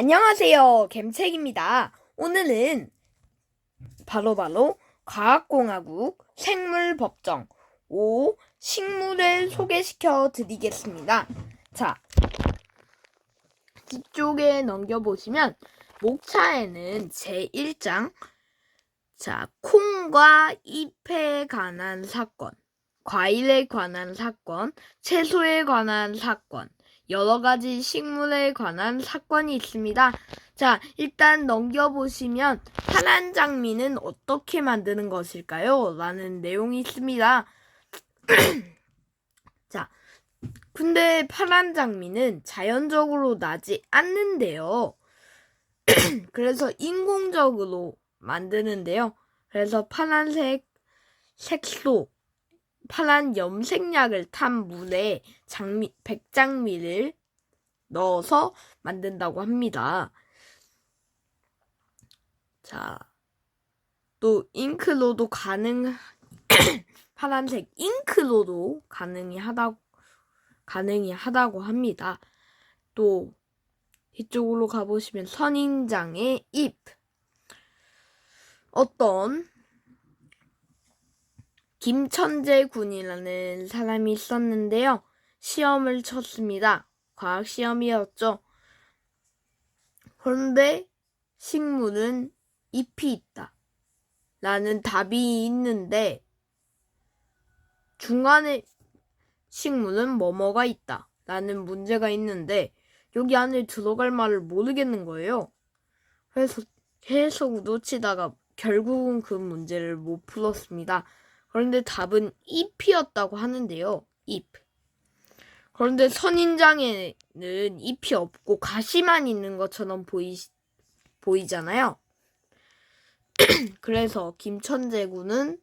안녕하세요. 겜책입니다. 오늘은 바로 과학공화국 생물법정 5 식물을 소개시켜 드리겠습니다. 자, 뒤쪽에 넘겨보시면 목차에는 제1장 콩과 잎에 관한 사건, 과일에 관한 사건, 채소에 관한 사건, 여러 가지 식물에 관한 사건이 있습니다. 자, 일단 넘겨보시면 파란 장미는 어떻게 만드는 것일까요? 라는 내용이 있습니다. 자, 근데 파란 장미는 자연적으로 나지 않는데요. 그래서 인공적으로 만드는데요. 그래서 파란색 색소, 파란 염색약을 탄 물에 백장미를 넣어서 만든다고 합니다. 자, 또 잉크로도 파란색 잉크로도 가능하다고 합니다. 또 이쪽으로 가보시면 선인장의 잎. 어떤 김천재 군이라는 사람이 있었는데요. 시험을 쳤습니다. 과학 시험이었죠. 그런데 식물은 잎이 있다 라는 답이 있는데 중간에 식물은 뭐뭐가 있다 라는 문제가 있는데 여기 안에 들어갈 말을 모르겠는 거예요. 그래서 계속 놓치다가 결국은 그 문제를 못 풀었습니다. 그런데 답은 잎이었다고 하는데요. 잎. 그런데 선인장에는 잎이 없고 가시만 있는 것처럼 보이잖아요. 그래서 김천재군은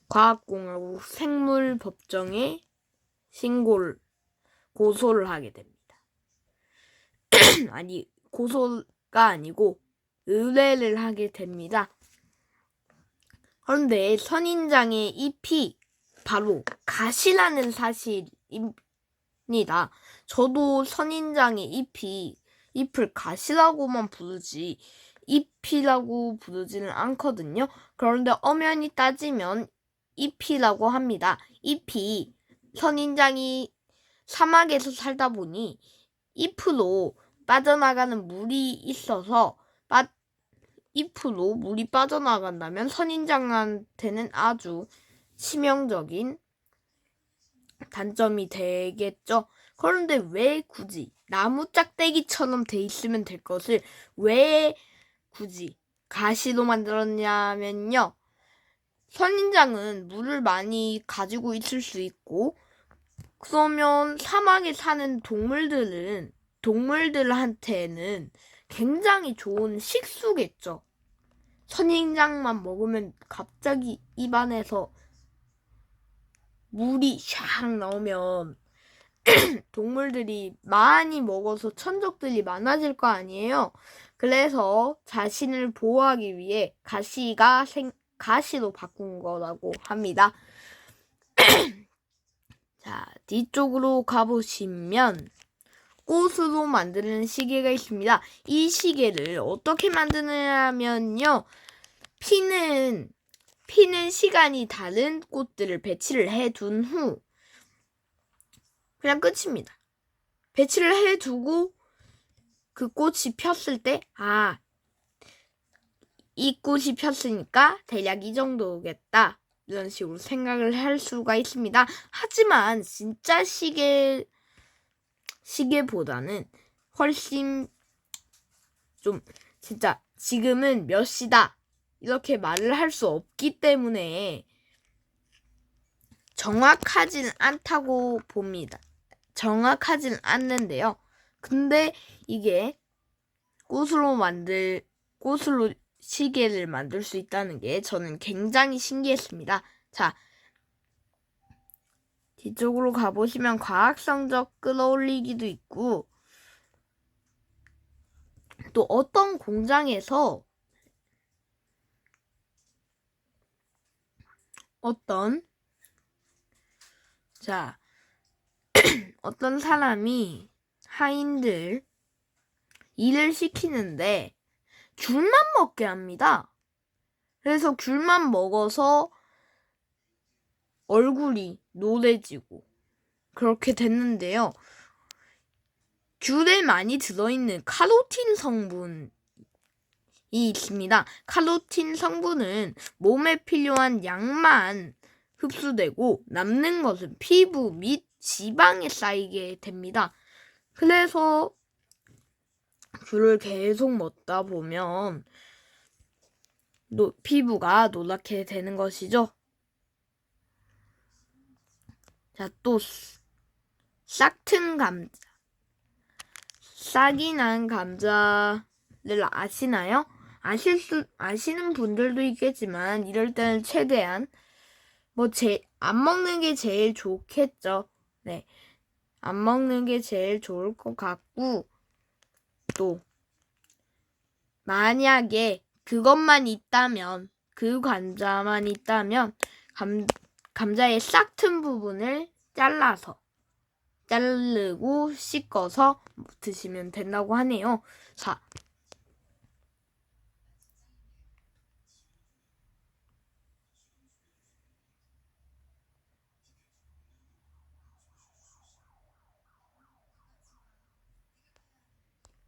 과학공화국 생물법정에 고소를 하게 됩니다. 아니, 고소가 아니고 의뢰를 하게 됩니다. 그런데 선인장의 잎이 바로 가시라는 사실입니다. 저도 선인장의 잎을 가시라고만 부르지 잎이라고 부르지는 않거든요. 그런데 엄연히 따지면 잎이라고 합니다. 잎이 선인장이 사막에서 살다 보니 잎으로 빠져나가는 물이 있어서 잎으로 물이 빠져나간다면 선인장한테는 아주 치명적인 단점이 되겠죠. 그런데 왜 굳이 나무 짝대기처럼 돼 있으면 될 것을 왜 굳이 가시로 만들었냐면요. 선인장은 물을 많이 가지고 있을 수 있고 그러면 사막에 사는 동물들한테는 굉장히 좋은 식수겠죠. 선인장만 먹으면 갑자기 입안에서 물이 샥 나오면 동물들이 많이 먹어서 천적들이 많아질 거 아니에요. 그래서 자신을 보호하기 위해 가시로 바꾼 거라고 합니다. 자, 뒤쪽으로 가보시면 꽃으로 만드는 시계가 있습니다. 이 시계를 어떻게 만드냐면요. 피는 시간이 다른 꽃들을 배치를 해둔 후 그냥 끝입니다. 배치를 해두고 그 꽃이 폈을 때 이 꽃이 폈으니까 대략 이 정도겠다 이런 식으로 생각을 할 수가 있습니다. 하지만 진짜 시계보다는 훨씬 좀 진짜 지금은 몇 시다 이렇게 말을 할 수 없기 때문에 정확하진 않다고 봅니다. 정확하진 않는데요. 근데 이게 꽃으로 시계를 만들 수 있다는 게 저는 굉장히 신기했습니다. 자, 뒤쪽으로 가보시면 과학 성적 끌어올리기도 있고 또 어떤 공장에서 어떤 사람이 하인들 일을 시키는데 귤만 먹게 합니다. 그래서 귤만 먹어서 얼굴이 노래지고 그렇게 됐는데요. 귤에 많이 들어있는 카로틴 성분이 있습니다. 카로틴 성분은 몸에 필요한 양만 흡수되고 남는 것은 피부 및 지방에 쌓이게 됩니다. 그래서 귤을 계속 먹다 보면 피부가 노랗게 되는 것이죠. 자, 또 싹튼 감자. 싹이 난 감자를 아시나요? 아시는 분들도 있겠지만 이럴 때는 최대한 안 먹는 게 제일 좋겠죠. 네. 안 먹는 게 제일 좋을 것 같고, 또 만약에 그것만 있다면, 그 감자만 있다면 감자의 싹 튼 부분을 자르고 씻어서 드시면 된다고 하네요. 자,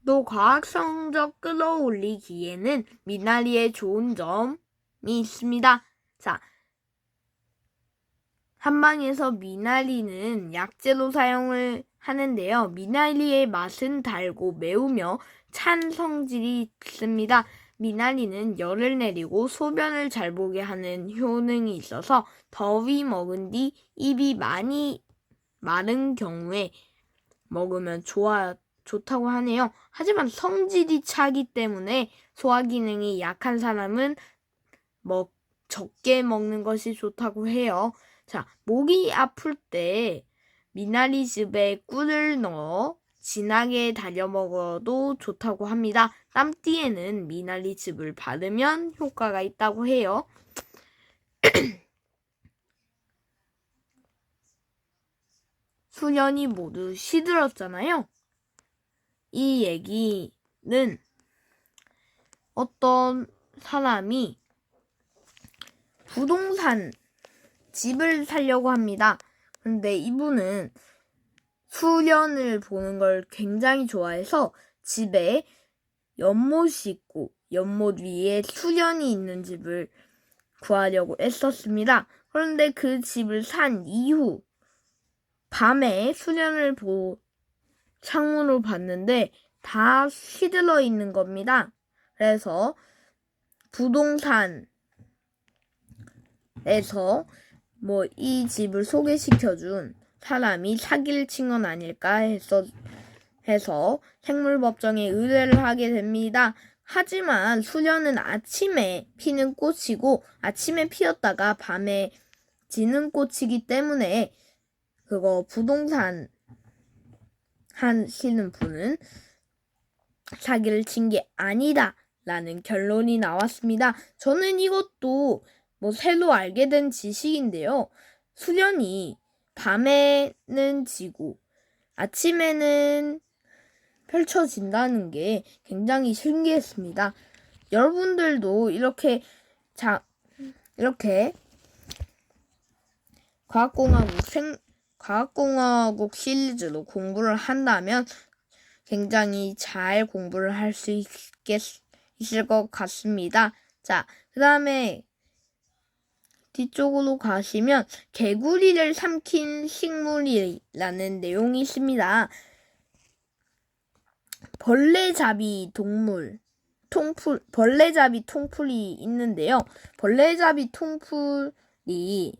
또 과학 성적 끌어올리기에는 미나리의 좋은 점이 있습니다. 자, 한방에서 미나리는 약재로 사용을 하는데요. 미나리의 맛은 달고 매우며 찬 성질이 있습니다. 미나리는 열을 내리고 소변을 잘 보게 하는 효능이 있어서 더위 먹은 뒤 입이 많이 마른 경우에 먹으면 좋다고 하네요. 하지만 성질이 차기 때문에 소화 기능이 약한 사람은 적게 먹는 것이 좋다고 해요. 자, 목이 아플 때 미나리즙에 꿀을 넣어 진하게 달여 먹어도 좋다고 합니다. 땀띠에는 미나리즙을 바르면 효과가 있다고 해요. 수년이 모두 시들었잖아요. 이 얘기는 어떤 사람이 부동산 집을 사려고 합니다. 근데 이분은 수련을 보는 걸 굉장히 좋아해서 집에 연못이 있고 연못 위에 수련이 있는 집을 구하려고 애썼습니다. 그런데 그 집을 산 이후 밤에 수련을 창문으로 봤는데 다 시들어 있는 겁니다. 그래서 부동산에서 이 집을 소개시켜준 사람이 사기를 친 건 아닐까 해서 생물법정에 의뢰를 하게 됩니다. 하지만 수련은 아침에 피는 꽃이고 아침에 피었다가 밤에 지는 꽃이기 때문에 부동산 하시는 분은 사기를 친 게 아니다 라는 결론이 나왔습니다. 저는 이것도 새로 알게 된 지식인데요. 수련이 밤에는 지고 아침에는 펼쳐진다는 게 굉장히 신기했습니다. 여러분들도 이렇게 과학공화국 시리즈로 공부를 한다면 굉장히 잘 공부를 할 수 있을 것 같습니다. 자, 그 다음에 뒤쪽으로 가시면 개구리를 삼킨 식물이라는 내용이 있습니다. 벌레잡이 통풀이 있는데요. 벌레잡이 통풀이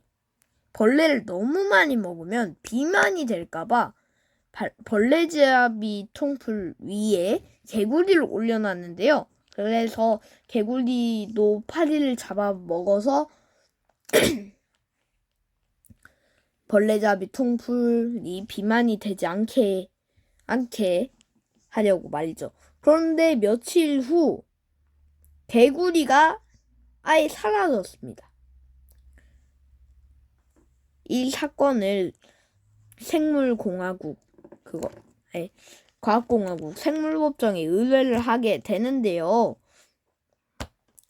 벌레를 너무 많이 먹으면 비만이 될까봐 벌레잡이 통풀 위에 개구리를 올려놨는데요. 그래서 개구리도 파리를 잡아 먹어서 벌레잡이 통풀이 비만이 되지 않게 하려고 말이죠. 그런데 며칠 후 개구리가 아예 사라졌습니다. 이 사건을 생물공화국 과학공화국 생물법정에 의뢰를 하게 되는데요.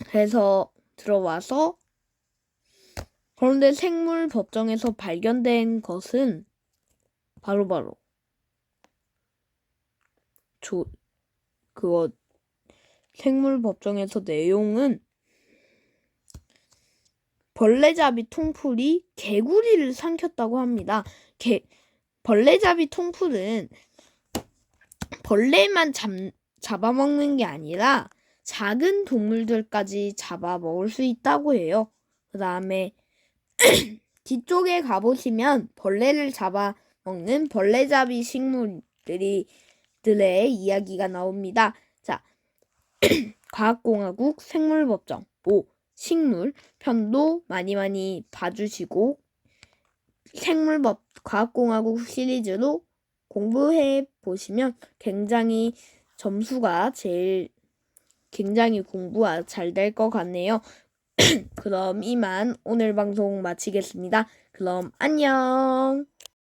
그래서 들어와서 그런데 생물법정에서 발견된 것은 바로 생물법정에서 내용은 벌레잡이 통풀이 개구리를 삼켰다고 합니다. 벌레잡이 통풀은 벌레만 잡아먹는 게 아니라 작은 동물들까지 잡아먹을 수 있다고 해요. 그 다음에 뒤쪽에 가보시면 벌레를 잡아먹는 벌레잡이 식물들의 이야기가 나옵니다. 자, 과학공화국 생물법정 5. 식물 편도 많이 봐주시고 과학공화국 시리즈로 공부해 보시면 굉장히 공부가 잘 될 것 같네요. 그럼 이만 오늘 방송 마치겠습니다. 그럼 안녕.